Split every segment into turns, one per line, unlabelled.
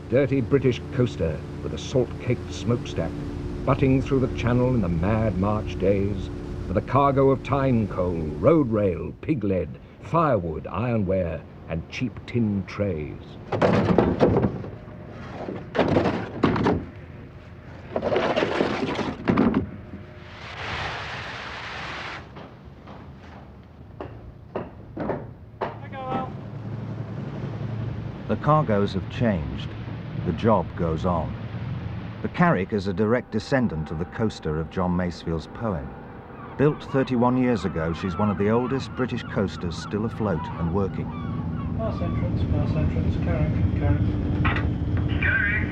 dirty British coaster with a salt-caked smokestack, butting through the channel in the mad March days, with a cargo of tine coal, road rail, pig lead, firewood, ironware, and cheap tin trays.
The cargoes have changed. The job goes on. The Carrick is a direct descendant of the coaster of John Masefield's poem. Built 31 years ago, she's one of the oldest British coasters still afloat and working.
Mass entrance, Carrick.
Carrick,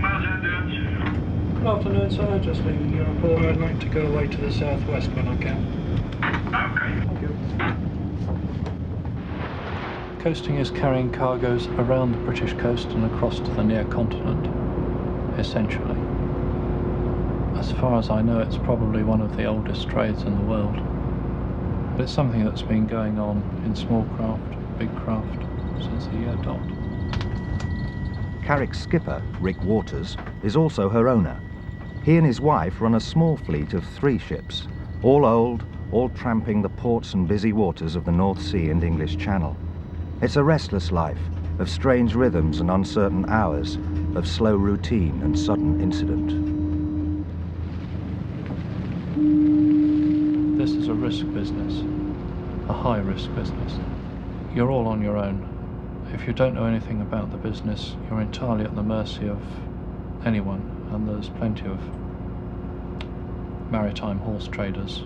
mass entrance.
Good afternoon, sir. Just leaving your report. I'd like to go away to the southwest when I can.
Okay.
Thank you. Coasting is carrying cargoes around the British coast and across to the near continent, essentially. As far as I know, it's probably one of the oldest trades in the world. But it's something that's been going on in small craft, big craft, since the year dot.
Carrick's skipper, Rick Waters, is also her owner. He and his wife run a small fleet of 3 ships, all old, all tramping the ports and busy waters of the North Sea and English Channel. It's a restless life, of strange rhythms and uncertain hours, of slow routine and sudden incident.
This is a risk business, a high-risk business. You're all on your own. If you don't know anything about the business, you're entirely at the mercy of anyone, and there's plenty of maritime horse traders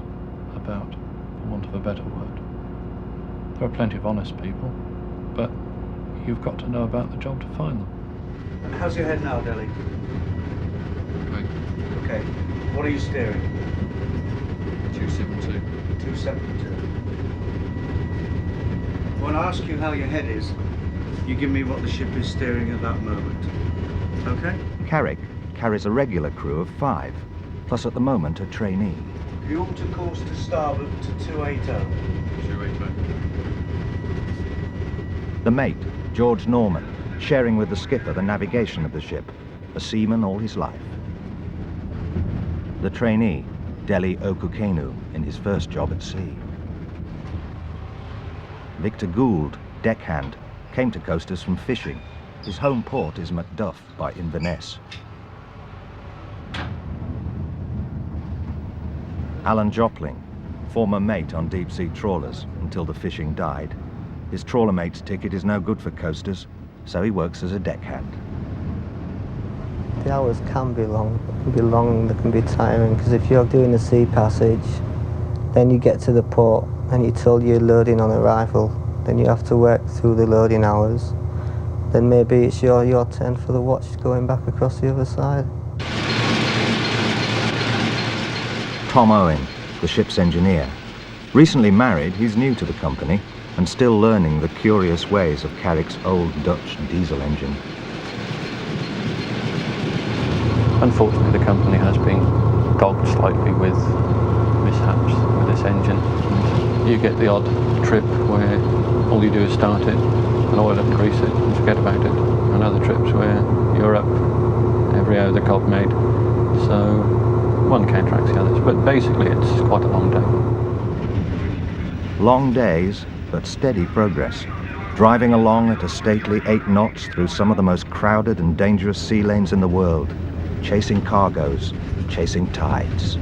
about, for want of a better word. There are plenty of honest people, but you've got to know about the job to find them.
How's your head now, Dele? Okay. What are you steering?
272.
272. When I ask you how your head is, you give me what the ship is steering at that moment. Okay?
Carrick carries a regular crew of 5, plus at the moment a trainee.
You ought to course to starboard to 280.
280.
The mate, George Norman, sharing with the skipper the navigation of the ship, a seaman all his life. The trainee, Dele Okukenu, in his first job at sea. Victor Gauld, deckhand, came to coasters from fishing. His home port is Macduff by Inverness. Alan Jopling, former mate on deep-sea trawlers until the fishing died. His trawler mate's ticket is no good for coasters, so he works as a deckhand.
The hours can be long, they can be tiring, because if you're doing a sea passage, then you get to the port and you're told you're loading on arrival, then you have to work through the loading hours. Then maybe it's your turn for the watch going back across the other side.
Tom Owen, the ship's engineer. Recently married, he's new to the company and still learning the curious ways of Carrick's old Dutch diesel engine.
Unfortunately, the company has been dogged slightly with mishaps with this engine. You get the odd trip where all you do is start it and oil it and grease it and forget about it. And other trips where you're up every hour the cob made. So one counteracts the others. But basically it's quite a long day.
Long days, but steady progress. Driving along at a stately 8 knots through some of the most crowded and dangerous sea lanes in the world. Chasing cargoes, chasing tides.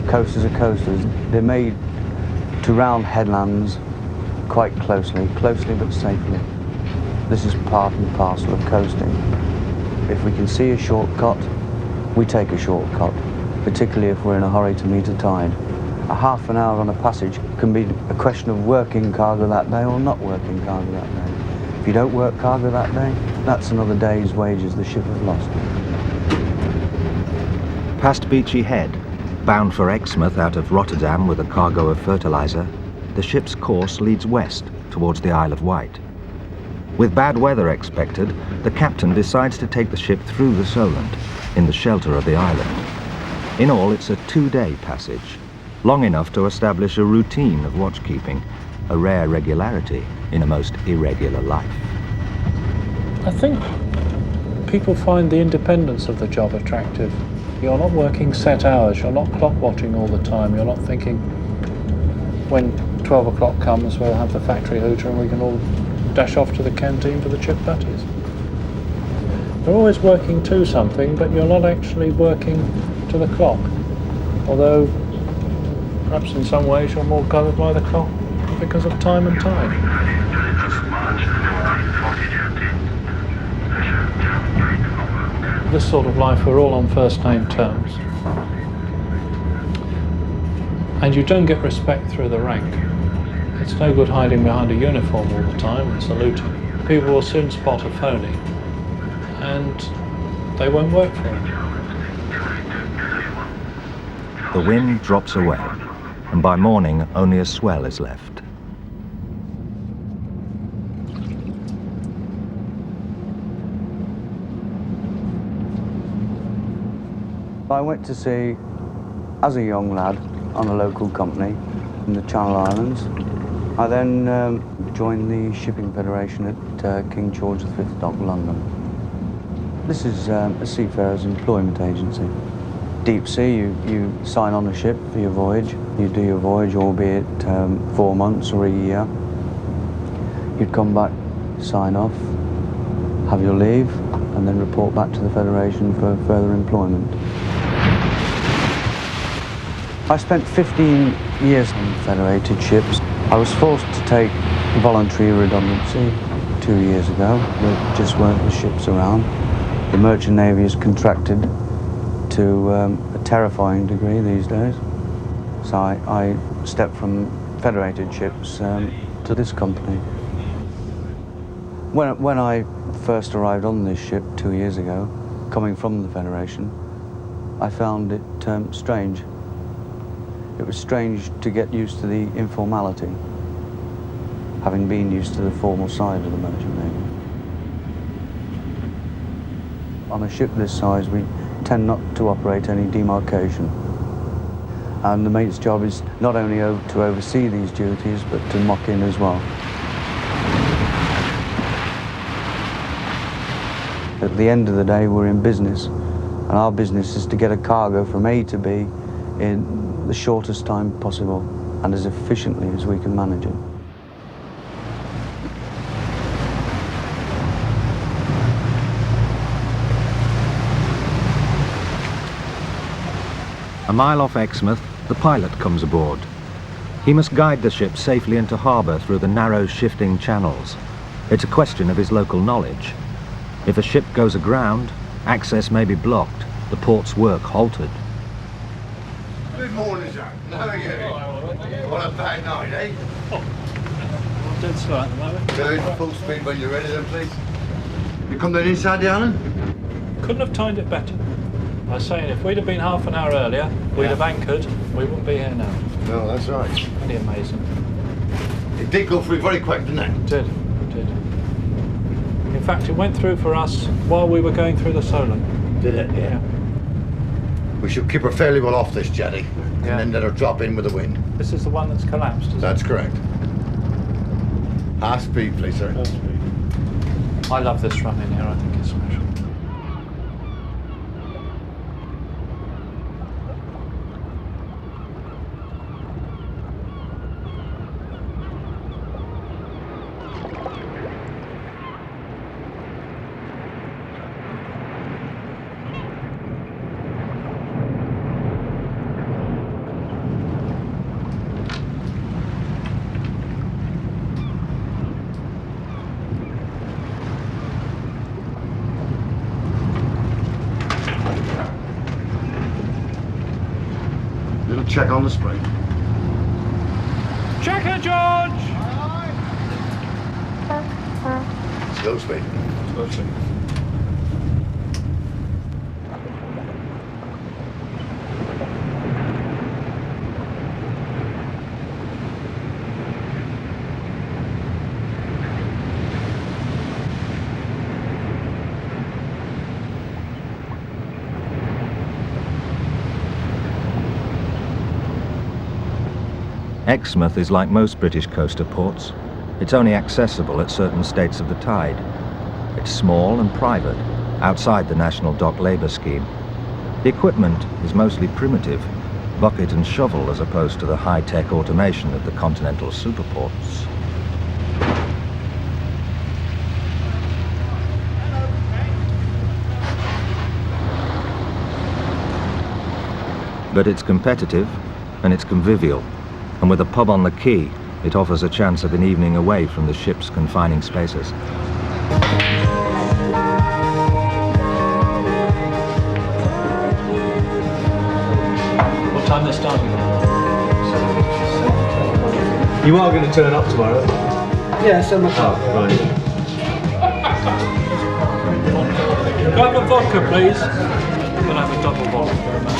Coasters are coasters. They're made to round headlands quite closely but safely. This is part and parcel of coasting. If we can see a shortcut, we take a shortcut, particularly if we're in a hurry to meet a tide. A half an hour on a passage can be a question of working cargo that day or not working cargo that day. If you don't work cargo that day, that's another day's wages the ship has lost.
Past Beachy Head, bound for Exmouth out of Rotterdam with a cargo of fertiliser, the ship's course leads west towards the Isle of Wight. With bad weather expected, the captain decides to take the ship through the Solent, in the shelter of the island. In all, it's a 2-day passage, long enough to establish a routine of watchkeeping, a rare regularity in a most irregular life.
I think people find the independence of the job attractive. You're not working set hours, you're not clock watching all the time, you're not thinking when 12 o'clock comes we'll have the factory hooter and we can all dash off to the canteen for the chip patties. You're always working to something, but you're not actually working to the clock. Although, perhaps in some ways you're more governed by the clock because of time and tide. This sort of life, we're all on first name terms. And you don't get respect through the rank. It's no good hiding behind a uniform all the time and saluting. People will soon spot a phony, and they won't work for it.
The wind drops away, and by morning only a swell is left.
I went to sea as a young lad on a local company in the Channel Islands. I then joined the Shipping Federation at King George V Dock, London. This is a seafarer's employment agency. Deep sea, you sign on a ship for your voyage. You do your voyage, albeit 4 months or a year. You'd come back, sign off, have your leave, and then report back to the Federation for further employment. I spent 15 years on federated ships. I was forced to take voluntary redundancy 2 years ago. There just weren't the ships around. The Merchant Navy is contracted to a terrifying degree these days. So I stepped from federated ships to this company. When I first arrived on this ship 2 years ago, coming from the Federation, I found it strange. It was strange to get used to the informality, having been used to the formal side of the Merchant Navy. On a ship this size, we tend not to operate any demarcation. And the mate's job is not only to oversee these duties, but to muck in as well. At the end of the day, we're in business, and our business is to get a cargo from A to B in the shortest time possible and as efficiently as we can manage it.
A mile off Exmouth, the pilot comes aboard. He must guide the ship safely into harbour through the narrow, shifting channels. It's a question of his local knowledge. If a ship goes aground, access may be blocked, the port's work halted.
Good morning, Jack. How are you? What a bad night, eh?
I'm dead slow at the moment.
Good. Full speed when you're ready then, please. You come down inside the island?
Couldn't have timed it better. I was saying, if we'd have been half an hour earlier, we'd have anchored, we wouldn't be here now.
No, that's right.
Pretty amazing.
It did go through very quick, didn't it?
It did. In fact, it went through for us while we were going through the Solent.
Did it? Yeah. We should keep her fairly well off this jetty, and then let her drop in with the wind.
This is the one that's collapsed, isn't
That's correct. Half speed, please, sir.
Half speed. I love this run in here, I think it's special.
Little check on the spring.
Check her, George!
Slow speed.
Slow speed.
Exmouth is like most British coaster ports. It's only accessible at certain states of the tide. It's small and private, outside the National Dock Labour Scheme. The equipment is mostly primitive, bucket and shovel as opposed to the high-tech automation of the continental superports. But it's competitive and it's convivial, and with a pub on the quay, it offers a chance of an evening away from the ship's confining spaces.
What time they're starting?
You are going to turn up tomorrow?
Yeah, 7 o'clock.
Oh, right.
Grab a vodka, please. We'll have a double vodka for a man.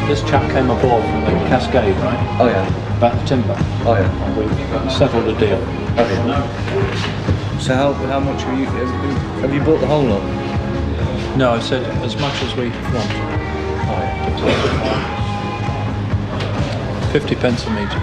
This chap came aboard from the Cascade, right?
Oh yeah.
About the timber.
Oh yeah.
We settled a deal.
Oh yeah. So how much have you bought the whole lot?
No, I said as much as we want.
Oh yeah.
50 pence a metre.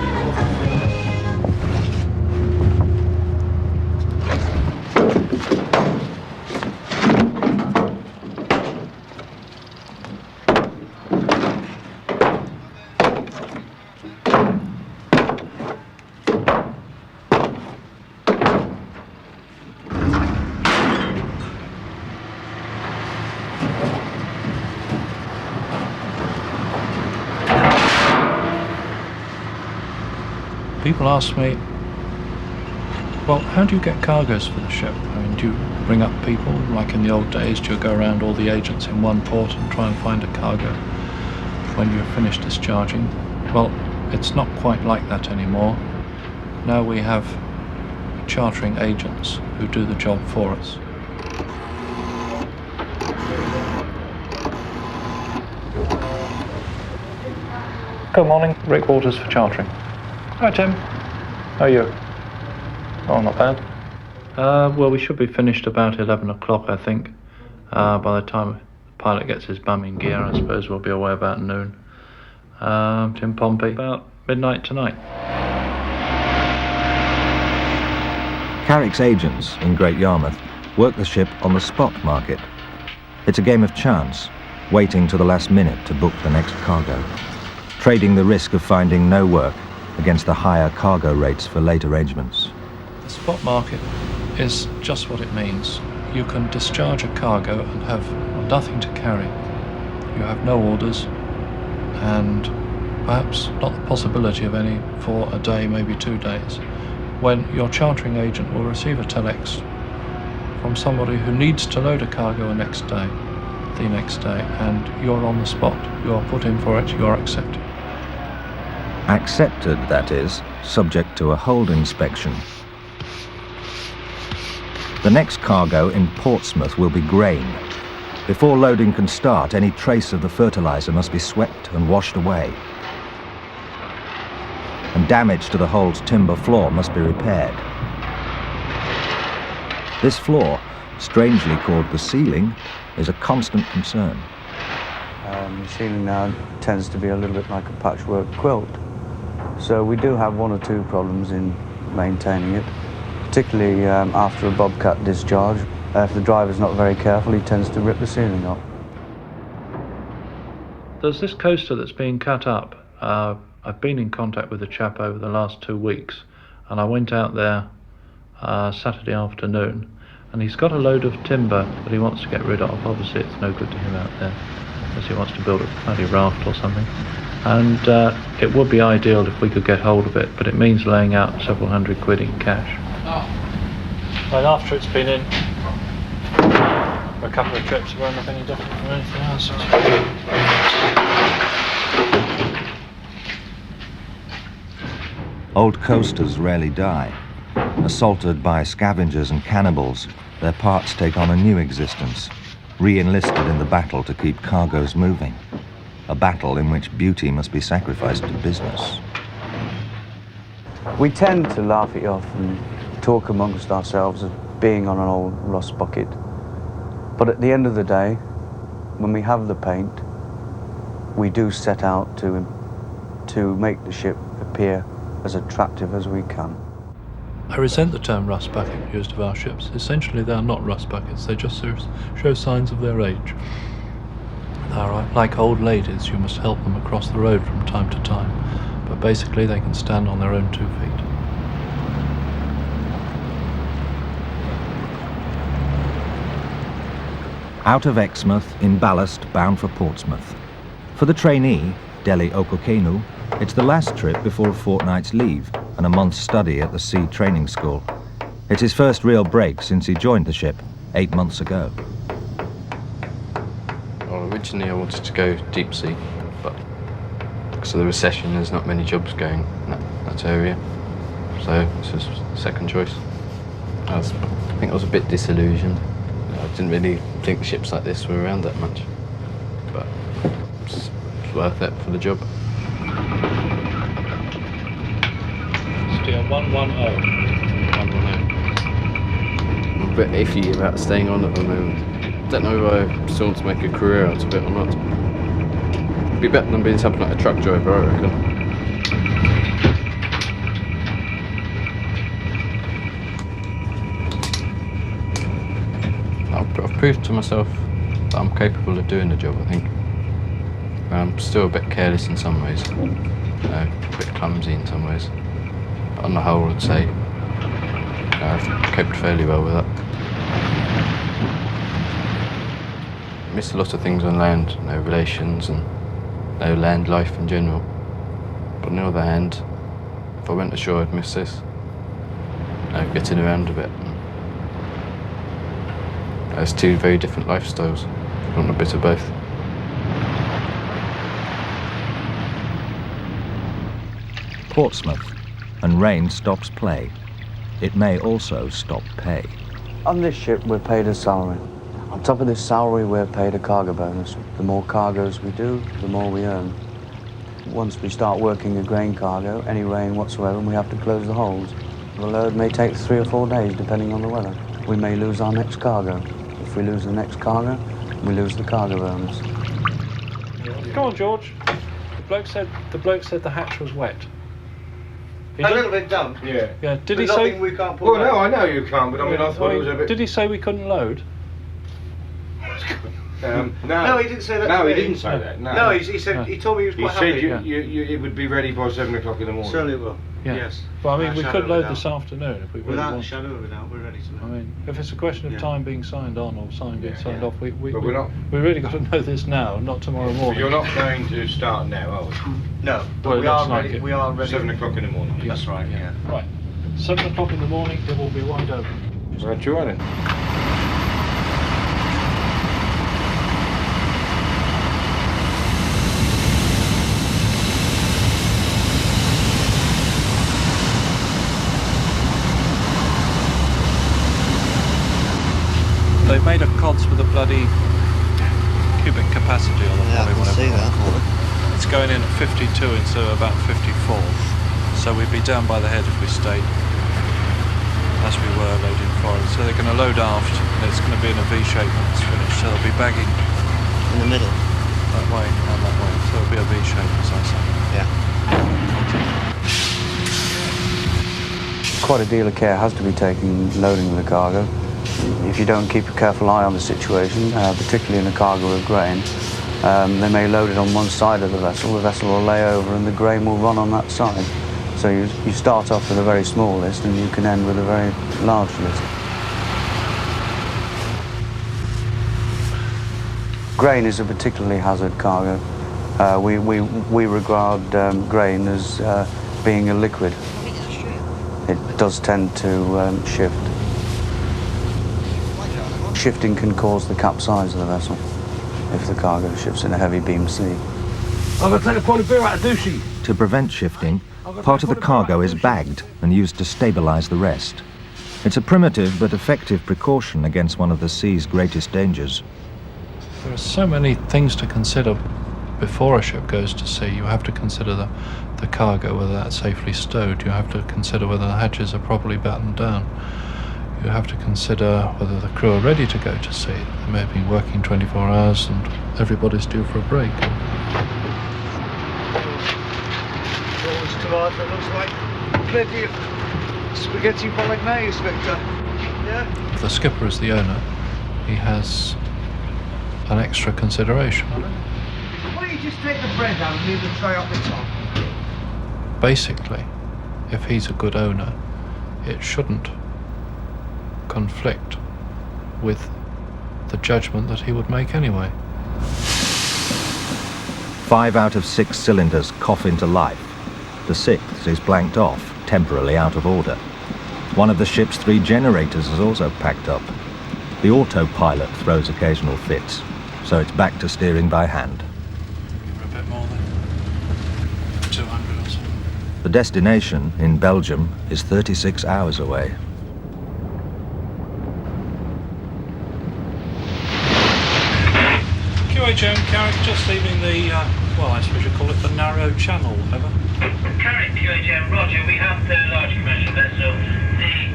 People ask me, well, how do you get cargoes for the ship? I mean, do you bring up people, like in the old days? Do you go around all the agents in one port and try and find a cargo when you're finished discharging? Well, it's not quite like that anymore. Now we have chartering agents who do the job for us. Good morning, Rick Waters for chartering. Hi Tim, how are you? Oh, not bad. Well, we should be finished about 11 o'clock, I think. By the time the pilot gets his bum in gear, I suppose we'll be away about noon. Tim Pompey, about midnight tonight.
Carrick's agents in Great Yarmouth work the ship on the spot market. It's a game of chance, waiting to the last minute to book the next cargo, trading the risk of finding no work against the higher cargo rates for late arrangements.
The spot market is just what it means. You can discharge a cargo and have nothing to carry. You have no orders and perhaps not the possibility of any for a day, maybe 2 days, when your chartering agent will receive a telex from somebody who needs to load a cargo the next day, and you're on the spot. You're put in for it, you're accepted.
Accepted, that is, subject to a hold inspection. The next cargo in Portsmouth will be grain. Before loading can start, any trace of the fertiliser must be swept and washed away. And damage to the hold's timber floor must be repaired. This floor, strangely called the ceiling, is a constant concern.
The ceiling now tends to be a little bit like a patchwork quilt. So we do have 1 or 2 problems in maintaining it, particularly after a bobcat discharge. If the driver's not very careful, he tends to rip the ceiling up.
There's this coaster that's being cut up. I've been in contact with the chap over the last 2 weeks, and I went out there Saturday afternoon, and he's got a load of timber that he wants to get rid of. Obviously it's no good to him out there, unless he wants to build a bloody raft or something. And it would be ideal if we could get hold of it, but it means laying out several hundred quid in cash. Well, after it's been in for a couple of trips, it won't look any different from anything else.
Old coasters rarely die. Assaulted by scavengers and cannibals, their parts take on a new existence, re-enlisted in the battle to keep cargoes moving. A battle in which beauty must be sacrificed to business.
We tend to laugh it off and talk amongst ourselves of being on an old rust bucket. But at the end of the day, when we have the paint, we do set out to make the ship appear as attractive as we can.
I resent the term rust bucket used of our ships. Essentially, they are not rust buckets. They just show signs of their age. They are like old ladies. You must help them across the road from time to time. But basically, they can stand on their own 2 feet.
Out of Exmouth, in ballast, bound for Portsmouth. For the trainee, Dele Okukenu, it's the last trip before a fortnight's leave and a month's study at the sea training school. It's his first real break since he joined the ship 8 months ago.
Well, originally I wanted to go deep sea, but because of the recession, there's not many jobs going in that area. So this was the second choice. I think I was a bit disillusioned. I didn't really think the ships like this were around that much, but it's worth it for the job. Steer 110. 110.
I'm a bit iffy about staying on at the moment. Don't know if I still want to make a career out of it or not. It'd be better than being something like a truck driver, I reckon. I've proved to myself that I'm capable of doing the job, I think. I'm still a bit careless in some ways, a bit clumsy in some ways. But on the whole, I'd say I've coped fairly well with that. I miss a lot of things on land, no relations and no land life in general. But on the other hand, if I went ashore, I'd miss this. Getting around a bit. There's two very different lifestyles. I want a bit of both.
Portsmouth, and rain stops play. It may also stop pay.
On this ship, we're paid a salary. On top of this salary, we're paid a cargo bonus. The more cargoes we do, the more we earn. Once we start working a grain cargo, any rain whatsoever, we have to close the holds. The load may take 3 or 4 days, depending on the weather. We may lose our next cargo. If we lose the next cargo, we lose the cargo bonus.
Come on, George. The bloke said the hatch was wet.
A little bit damp.
Yeah.
Yeah. Did he
There's
say?
nothing we can't pull
Well,
out.
no, I know you can't, but I mean, I thought it was a bit...
Did he say we couldn't load?
No, he didn't say that.
No,
to
he
me.
didn't say that. No,
No, he said he told me he was
He
quite
said
happy.
it would be ready by 7 o'clock in the morning.
Certainly will.
Yeah.
Yes.
Well, I mean,
Without
we
a
could
shadow of a
load
doubt.
this afternoon if we really
Without a
want.
shadow of a doubt, we're ready to
I
know.
mean, if it's a question of
Yeah.
time being signed on or being signed off, we
But we're not...
really got to know this now, not tomorrow
But
morning.
you're not going to start now, are we?
No, but
Well, it
we are
looks like
ready.
it.
We are ready.
7 o'clock in the morning.
That's right. Yeah.
Right. 7 o'clock in the morning, it will be wide open.
Right, you are then.
They've made a CODS with a bloody cubic capacity on the
Yeah, I can see that.
It's going in at 52 instead of about 54. So we'd be down by the head if we stayed as we were loading forward. So they're going to load aft and it's going to be in a V shape when it's finished. So they'll be bagging
In the middle.
that way and that way. So it'll be a V shape, as I say.
Yeah.
Quite a deal of care has to be taken loading the cargo. If you don't keep a careful eye on the situation, particularly in a cargo of grain, they may load it on one side of the vessel will lay over and the grain will run on that side. So you start off with a very small list and you can end with a very large list. Grain is a particularly hazard cargo. We regard grain as being a liquid. It does tend to shift. Shifting can cause the capsize of the vessel if the cargo shifts in a heavy beam sea.
I'm going to take a point of beer out of douchey.
To prevent shifting, part of the cargo is bagged and used to stabilize the rest. It's a primitive but effective precaution against one of the sea's greatest dangers.
There are so many things to consider before a ship goes to sea. You have to consider the cargo, whether that's safely stowed. You have to consider whether the hatches are properly battened down. You have to consider whether the crew are ready to go to sea. They may have been working 24 hours and everybody's due for a break.
Always too hard, but looks like plenty of spaghetti bolognese, Victor. Yeah?
If the skipper is the owner, he has an extra consideration.
Why don't you just take the bread out and leave the tray up the top?
Basically, if he's a good owner, it shouldn't conflict with the judgment that he would make anyway.
5 out of 6 cylinders cough into life. The 6th is blanked off, temporarily out of order. One of the ship's 3 generators is also packed up. The autopilot throws occasional fits, so it's back to steering by hand.
Give her a bit more than 200 or something.
The destination, in Belgium, is 36 hours away.
QHM, Carrick, just leaving the, well, I suppose you call it the narrow channel, over.
Carrick, QHM, roger. We have the large commercial vessel, the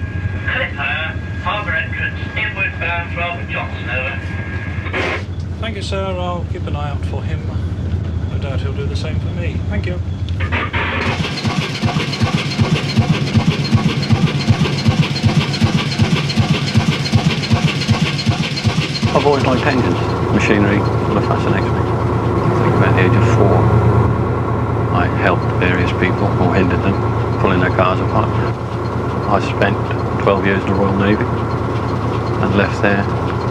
Clipper, harbour entrance, inward bound from Johnson, over.
Thank you, sir. I'll keep an eye out for him. No doubt he'll do the same for me. Thank you.
I've always liked engines. Machinery sort of fascinates me. I think about the age of 4, I helped various people, or hindered them, pulling their cars apart. I spent 12 years in the Royal Navy and left there,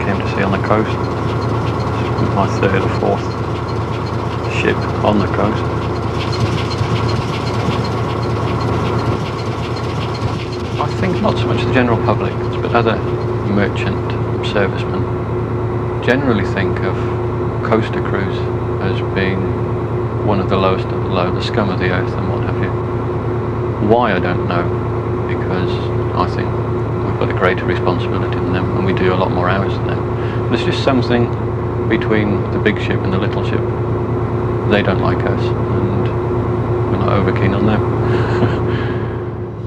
came to sea on the coast. This was my 3rd or 4th ship on the coast. I think not so much the general public, but other merchant servicemen generally think of coaster crews as being one of the lowest of the low, the scum of the earth and what have you. Why, I don't know, because I think we've got a greater responsibility than them and we do a lot more hours than them. There's just something between the big ship and the little ship. They don't like us and we're not over keen on them.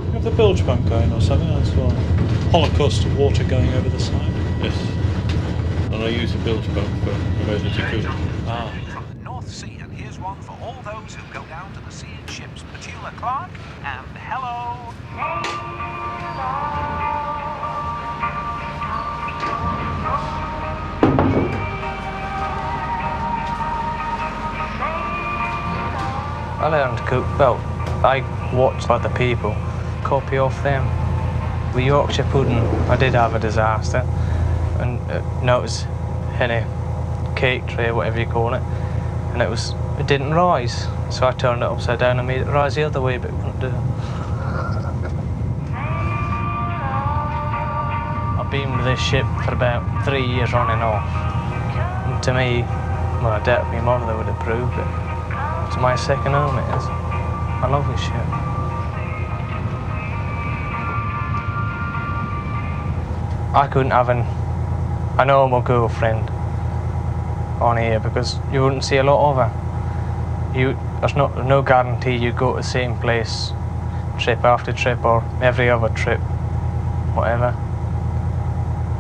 You have the bilge pump going or something, that's all. Holocaust of water going over the side.
Yes. And I use the bilge pump for emergency cooling.
Ah.
From the North Sea, and here's one for all those who go down to the sea in ships. Petula Clark, and hello.
I learned to cook, well, I watched other people, copy off them. With Yorkshire pudding, I did have a disaster, and noticed in a cake tray, whatever you call it, and it didn't rise, so I turned it upside down and made it rise the other way, but it wouldn't do. I've been with this ship for about 3 years on and off, and to me, well, I doubt my mother would approve, but it's my second home, it is. I love this ship. I couldn't have a normal girlfriend on here because you wouldn't see a lot of her. There's no guarantee you go to the same place trip after trip or every other trip, whatever.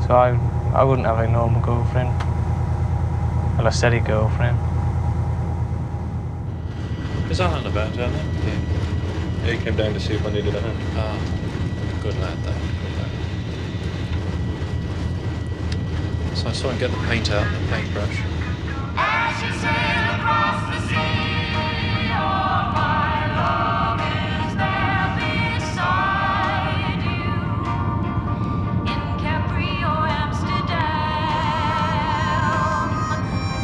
So I wouldn't have a normal girlfriend, or a steady girlfriend.
Is Alan about down there?
Yeah, he came down to see if I needed a hand.
Ah, good lad, though. So I saw him get the paint out and the paintbrush.
As you sail across the sea, all my love is there beside you. In Capri or Amsterdam,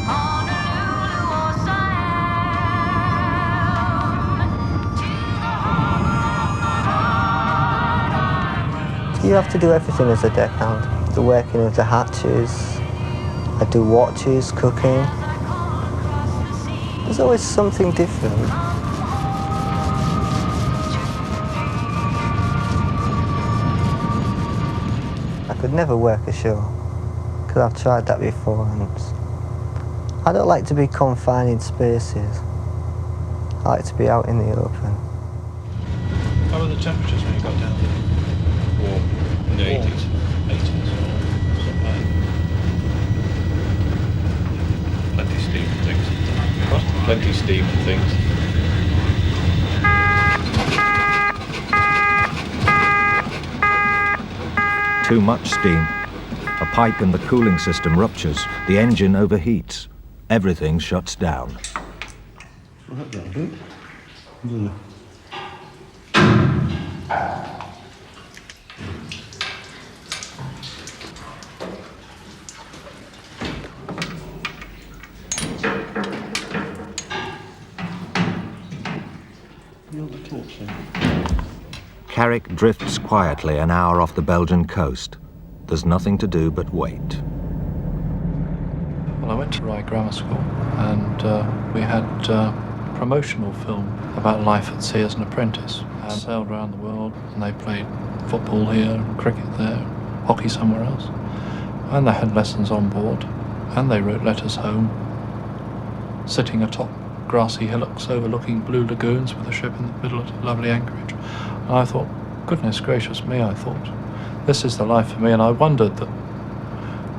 Honolulu or Siam, to the harbor.
You have to do everything as a deckhand. The working of the hatches, I do watches, cooking. There's always something different. I could never work ashore, because I've tried that before, and I don't like to be confined in spaces. I like to be out in the open.
How were the temperatures when you got down there?
Warm. In the 80s.
80s.
Plenty steam.
plenty of steam and things.
Too much steam. A pipe in the cooling system ruptures. The engine overheats. Everything shuts down. Carrick drifts quietly an hour off the Belgian coast. There's nothing to do but wait.
Well, I went to Rye Grammar School and we had promotional film about life at sea as an apprentice. I sailed around the world and they played football here, and cricket there, hockey somewhere else. And they had lessons on board and they wrote letters home, sitting atop grassy hillocks overlooking blue lagoons with the ship in the middle of lovely anchorage. And I thought, goodness gracious me, I thought, this is the life for me. And I wondered that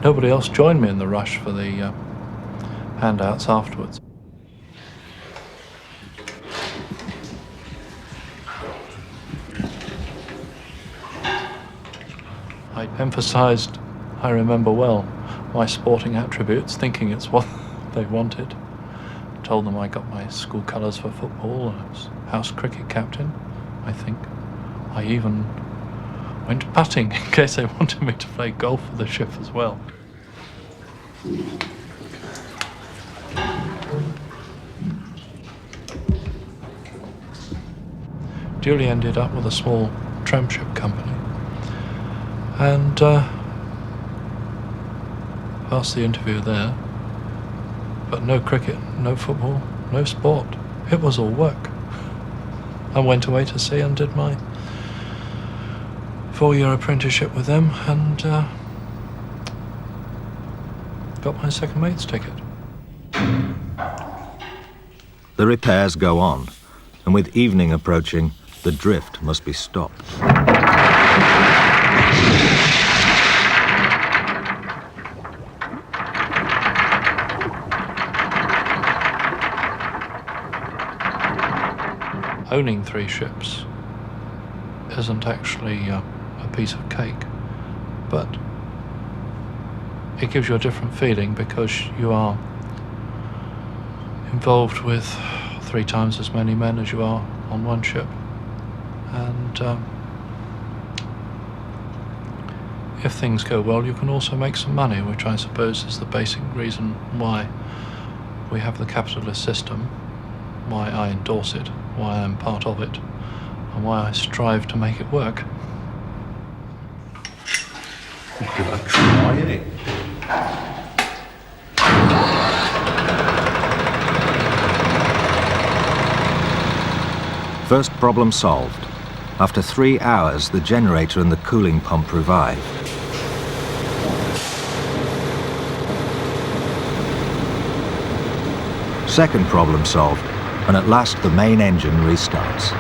nobody else joined me in the rush for the handouts afterwards. I emphasised, I remember well, my sporting attributes, thinking it's what they wanted. Told them I got my school colours for football and I was house cricket captain, I think. I even went putting in case they wanted me to play golf for the ship as well. Duly ended up with a small tramp ship company and passed the interview there, but no cricket, no football, no sport. It was all work. I went away to sea and did my 4-year apprenticeship with them and got my second mate's ticket.
The repairs go on, and with evening approaching, the drift must be stopped.
Owning 3 ships isn't actually a piece of cake, but it gives you a different feeling because you are involved with 3 times as many men as you are on one ship. And if things go well, you can also make some money, which I suppose is the basic reason why we have the capitalist system, why I endorse it, why I'm part of it, and why I strive to make it work.
Give it a try, innit?
First problem solved. After 3 hours, the generator and the cooling pump revive. Second problem solved, and at last the main engine restarts.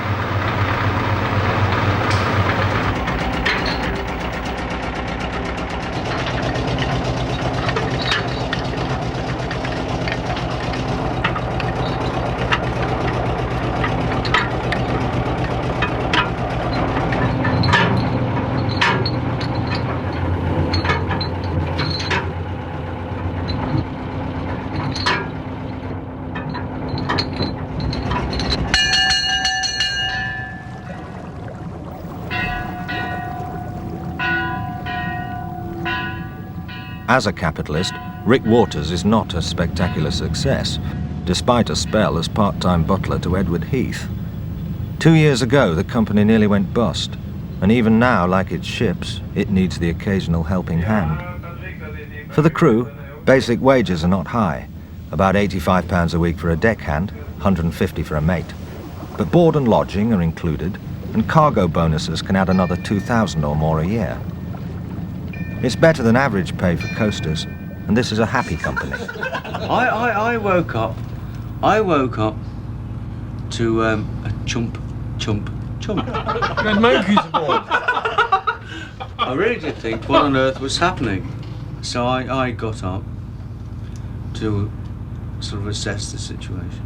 As a capitalist, Rick Waters is not a spectacular success, despite a spell as part-time butler to Edward Heath. 2 years ago, the company nearly went bust, and even now, like its ships, it needs the occasional helping hand. For the crew, basic wages are not high, about £85 a week for a deckhand, £150 for a mate. But board and lodging are included, and cargo bonuses can add another £2,000 or more a year. It's better than average pay for coasters, and this is a happy company.
I woke up to a chump.
There's monkeys aboard.
I really did think what on earth was happening. So I got up to sort of assess the situation.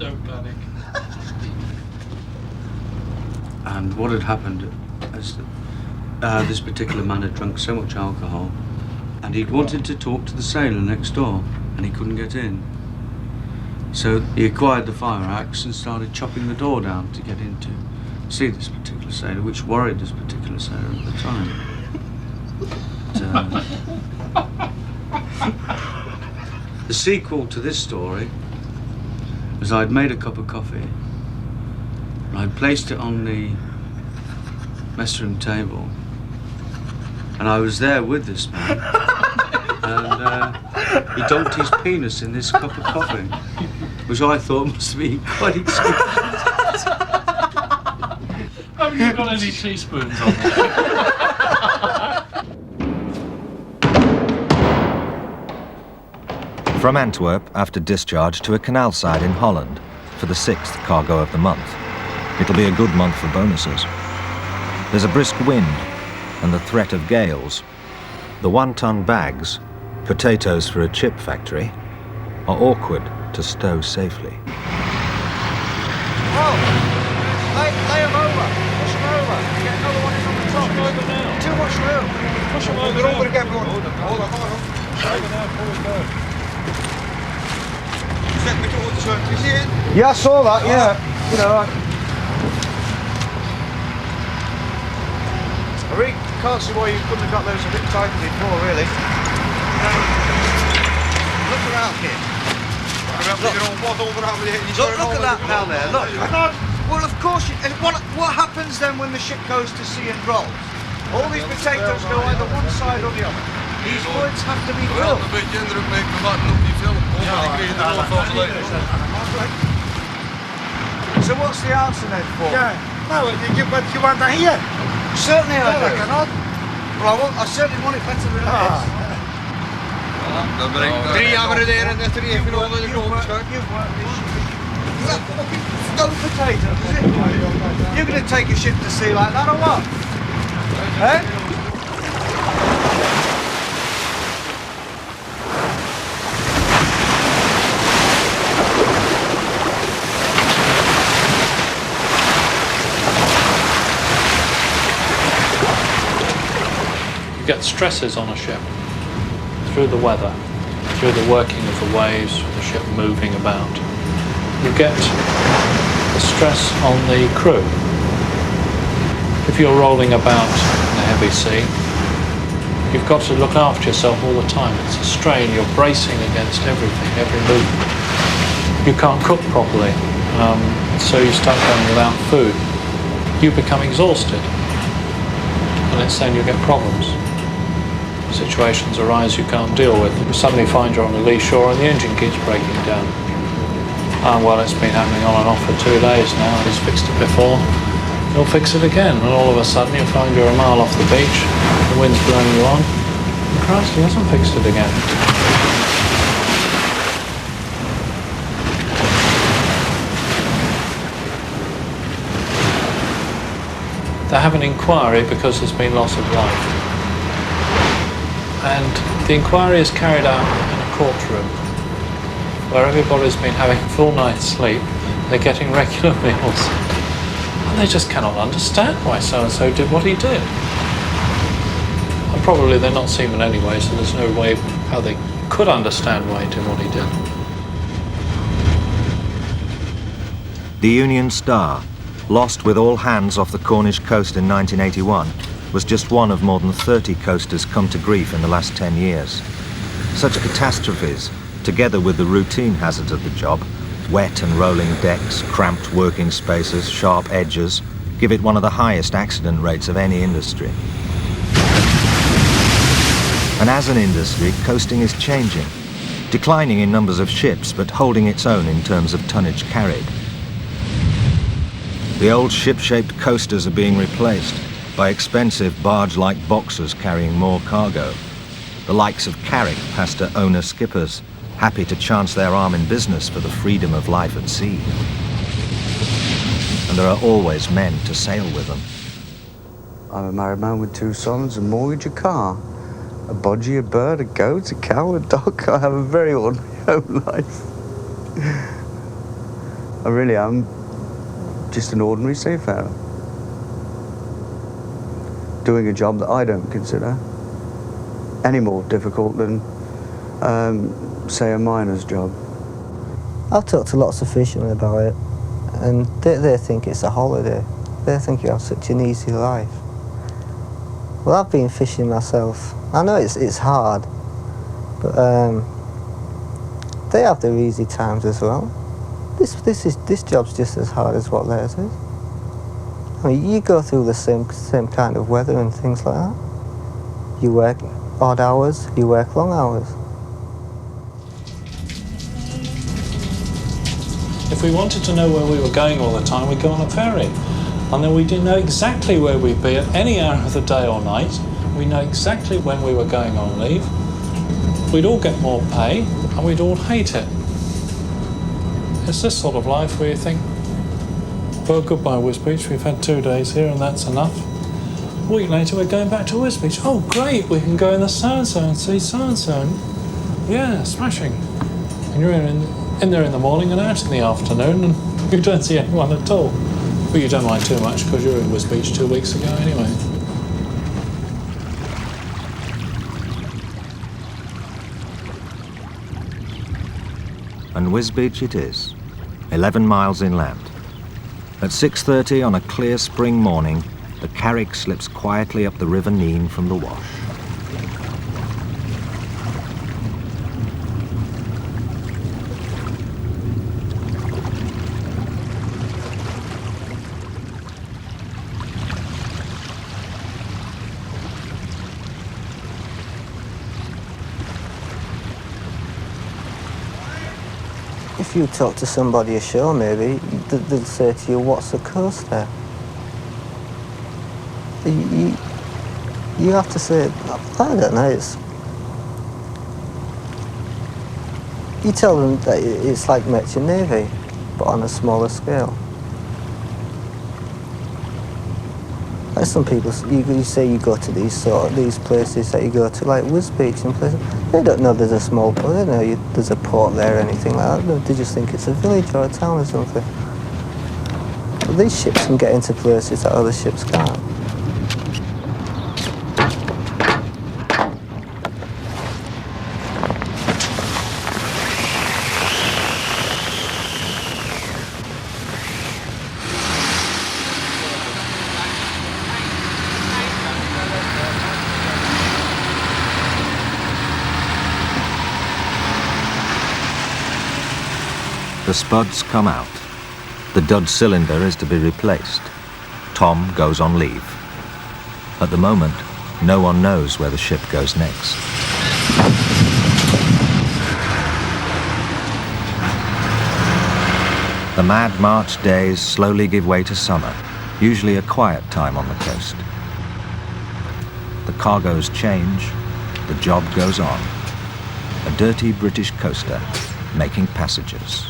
Don't panic.
And what had happened is that this particular man had drunk so much alcohol, and he'd wanted to talk to the sailor next door, and he couldn't get in. So he acquired the fire axe and started chopping the door down to get in to see this particular sailor, which worried this particular sailor at the time. The sequel to this story was I'd made a cup of coffee, and I'd placed it on the messroom table, and I was there with this man, and he dumped his penis in this cup of coffee, which I thought must be quite exquisite.
Haven't you got any teaspoons on there?
From Antwerp, after discharge, to a canal side in Holland for the 6th cargo of the month. It'll be a good month for bonuses. There's a brisk wind and the threat of gales. The 1-ton bags, potatoes for a chip factory, are awkward to stow safely.
Oh! Lay them over. Push them over. Get another one in on the top. Push them over now. Too much room. Push them over. They're over again. Hold on. Push over now before we go. Did you see it? Yeah, I saw that, yeah. You know, I really can't see why you couldn't have got those a bit tighter before, really. Look around here. Look at that down there, look. Well, of course, what happens then when the ship goes to sea and rolls? All these potatoes go either one side or the other. These woods have to be filled. So what's the answer then for? Yeah, no, you want that here? Certainly I cannot. Well, I certainly want it better than this. Drie jaar there and then 3 even over the grond schuift. Stone potatoes, is it? You're going to take a ship to sea like that or what? Eh?
You get stresses on a ship through the weather, through the working of the waves, the ship moving about. You get the stress on the crew. If you're rolling about in a heavy sea, you've got to look after yourself all the time. It's a strain, you're bracing against everything, every movement. You can't cook properly, so you start going without food. You become exhausted, and it's then you get problems. Situations arise you can't deal with. You suddenly find you're on a lee shore and the engine keeps breaking down. Well, it's been happening on and off for 2 days now. He's fixed it before. He'll fix it again, and all of a sudden you find you're a mile off the beach, the wind's blowing you on, and Christ, he hasn't fixed it again. They have an inquiry because there's been loss of life. And the inquiry is carried out in a courtroom where everybody's been having a full night's sleep, they're getting regular meals, and they just cannot understand why so-and-so did what he did. And probably they're not seamen anyway, so there's no way how they could understand why he did what he did.
The Union Star, lost with all hands off the Cornish coast in 1981, was just one of more than 30 coasters come to grief in the last 10 years. Such catastrophes, together with the routine hazards of the job, wet and rolling decks, cramped working spaces, sharp edges, give it one of the highest accident rates of any industry. And as an industry, coasting is changing, declining in numbers of ships, but holding its own in terms of tonnage carried. The old ship-shaped coasters are being replaced by expensive barge-like boxers carrying more cargo. The likes of Carrick pass to owner-skippers, happy to chance their arm in business for the freedom of life at sea. And there are always men to sail with them.
I'm a married man with 2 sons, a mortgage, a car, a budgie, a bird, a goat, a cow, a dog. I have a very ordinary home life. I really am just an ordinary seafarer, doing a job that I don't consider any more difficult than, say, a miner's job.
I've talked to lots of fishermen about it, and they think it's a holiday. They think you have such an easy life. Well, I've been fishing myself. I know it's hard, but they have their easy times as well. This job's just as hard as what theirs is. I mean, you go through the same kind of weather and things like that. You work odd hours, you work long hours.
If we wanted to know where we were going all the time, we'd go on a ferry. And then we didn't know exactly where we'd be at any hour of the day or night. We know exactly when we were going on leave. We'd all get more pay, and we'd all hate it. It's this sort of life where you think, well, goodbye Wisbech, we've had 2 days here and that's enough. A week later we're going back to Wisbech. Oh great, we can go in the so-and-so and see so-and-so. Yeah, smashing. And you're in there in the morning and out in the afternoon and you don't see anyone at all. But you don't mind too much because you were in Wisbech 2 weeks ago anyway.
And Wisbech it is, 11 miles inland. At 6:30 on a clear spring morning, the Carrick slips quietly up the River Nene from the Wash.
If you talk to somebody ashore, maybe, they'll say to you, what's the coast there? You have to say, I don't know, you tell them that it's like Merchant Navy, but on a smaller scale. Like some people, you say you go to these places that you go to, like Wisbech and places. They don't know there's a small port. They don't know there's a port there or anything like that. They just think it's a village or a town or something. But these ships can get into places that other ships can't.
The spuds come out. The dud cylinder is to be replaced. Tom goes on leave. At the moment, no one knows where the ship goes next. The mad March days slowly give way to summer, usually a quiet time on the coast. The cargoes change, the job goes on. A dirty British coaster making passages.